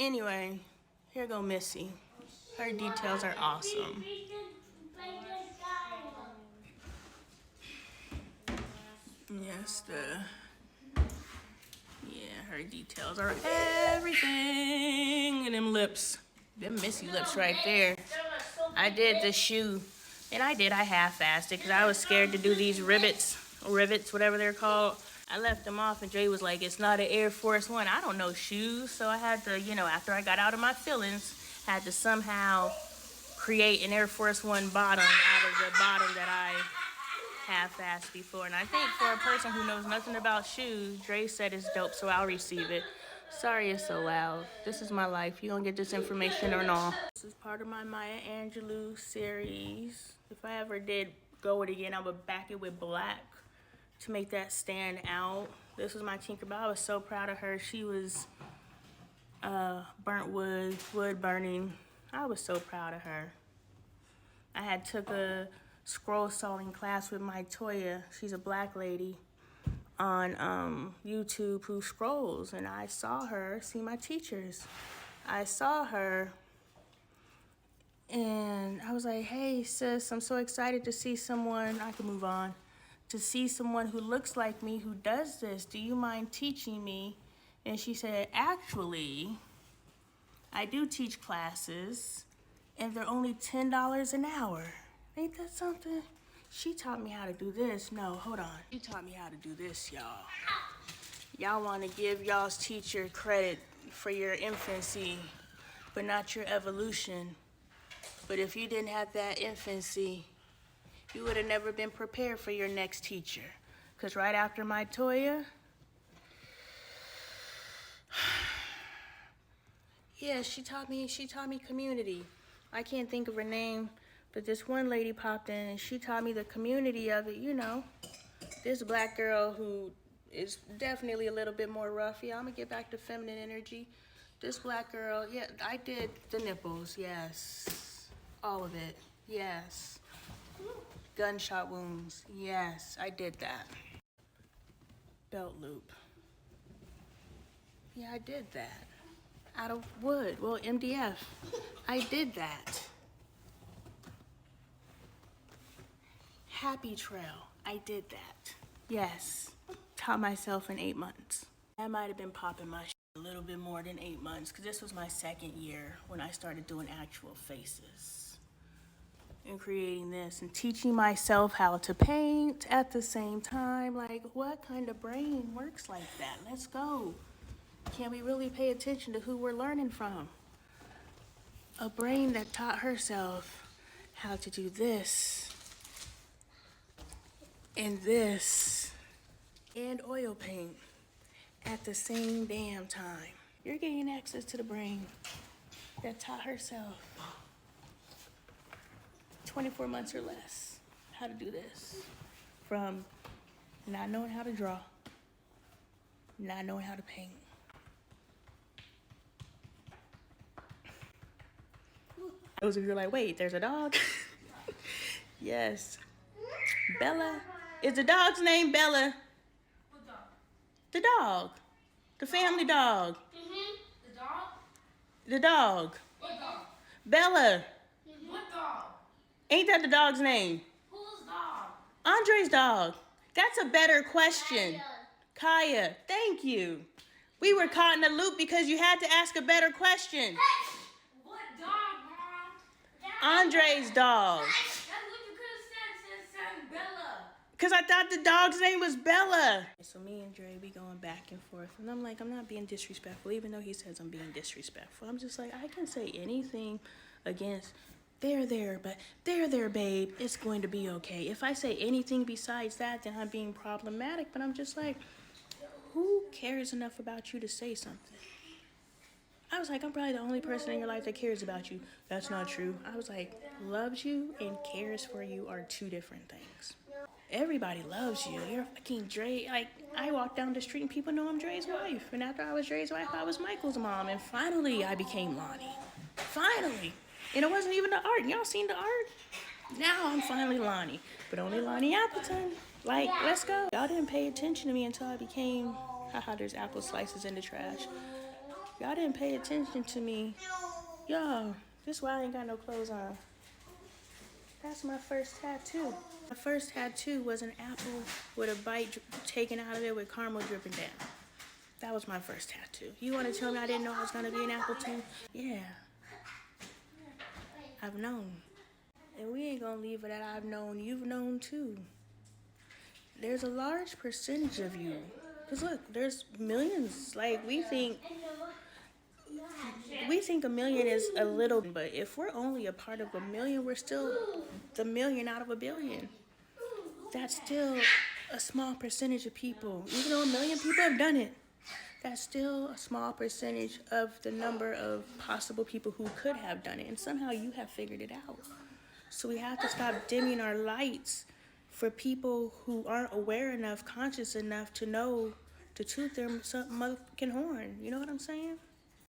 Anyway, here go Missy. Her details are awesome. Yes, her details are everything. And them lips, them Missy lips right there. I did the shoe, and I half-assed it because I was scared to do these rivets, whatever they're called. I left them off, and Dre was like, it's not an Air Force One. I don't know shoes, so I had to, after I got out of my feelings, had to somehow create an Air Force One bottom out of the bottom that I half-assed before. And I think for a person who knows nothing about shoes, Dre said it's dope, so I'll receive it. Sorry it's so loud. This is my life. You gonna get this information or no? This is part of my Maya Angelou series. If I ever did go with it again, I would back it with black to make that stand out. This was my Tinkerbell. I was so proud of her. She was burnt wood burning. I was so proud of her. I had took a scroll sawing class with my Toya. She's a black lady on YouTube who scrolls, and I saw her see my teachers. I saw her and I was like, hey sis, I'm so excited to see someone, I can move on, to see someone who looks like me who does this. Do you mind teaching me? And she said, actually, I do teach classes and they're only $10 an hour. Ain't that something? She taught me how to do this. No, hold on. She taught me how to do this, y'all. Y'all want to give y'all's teacher credit for your infancy, but not your evolution. But if you didn't have that infancy, you would have never been prepared for your next teacher. Because right after my Toya, yeah, she taught me community. I can't think of her name, but this one lady popped in and she taught me the community of it, This black girl who is definitely a little bit more rough. Yeah, I'm gonna get back to feminine energy. This black girl, yeah, I did the nipples, yes. All of it, yes. Gunshot wounds, yes, I did that. Belt loop. Yeah, I did that. Out of wood, well, MDF. I did that. Happy trail, I did that. Yes, taught myself in 8 months. I might have been popping my shit a little bit more than 8 months because this was my second year when I started doing actual faces and creating this and teaching myself how to paint at the same time. Like, what kind of brain works like that? Let's go. Can we really pay attention to who we're learning from? A brain that taught herself how to do this and this and oil paint at the same damn time. You're getting access to the brain that taught herself 24 months or less how to do this. From not knowing how to draw, not knowing how to paint. Those of you are like, wait, there's a dog? Yes. Bella. Is the dog's name Bella? What dog? The dog. The family dog. Mm-hmm. The dog? The dog. What dog? Bella. Mm-hmm. What dog? Ain't that the dog's name? Whose dog? Andre's dog. That's a better question. Kaya. Thank you. We were caught in a loop because you had to ask a better question. What dog, Mom? Andre's dog. That's what you could have said, Bella. Because I thought the dog's name was Bella. So me and Dre, we going back and forth. And I'm like, I'm not being disrespectful, even though he says I'm being disrespectful. I'm just like, I can say anything against there, but there, babe. It's going to be okay. If I say anything besides that, then I'm being problematic. But I'm just like, who cares enough about you to say something? I was like, I'm probably the only person in your life that cares about you. That's not true. I was like, loves you and cares for you are two different things. Everybody loves you. You're fucking Dre. Like, I walk down the street and people know I'm Dre's wife. And after I was Dre's wife, I was Michael's mom. And finally, I became Lonnie. Finally. And it wasn't even the art. Y'all seen the art? Now I'm finally Lonnie. But only Lonnie Appleton. Like, let's go. Y'all didn't pay attention to me until I became, haha, there's apple slices in the trash. Y'all didn't pay attention to me. Y'all, this is why I ain't got no clothes on. That's my first tattoo. My first tattoo was an apple with a bite taken out of it with caramel dripping down. That was my first tattoo. You want to tell me I didn't know I was going to be an apple too? Yeah. I've known. And we ain't going to leave it at I've known. You've known too. There's a large percentage of you. Because look, there's millions. Like, we think a million is a little, but if we're only a part of a million, we're still the million out of a billion. That's still a small percentage of people. Even though a million people have done it, that's still a small percentage of the number of possible people who could have done it. And somehow you have figured it out. So we have to stop dimming our lights for people who aren't aware enough, conscious enough to know to toot their motherfucking horn. You know what I'm saying?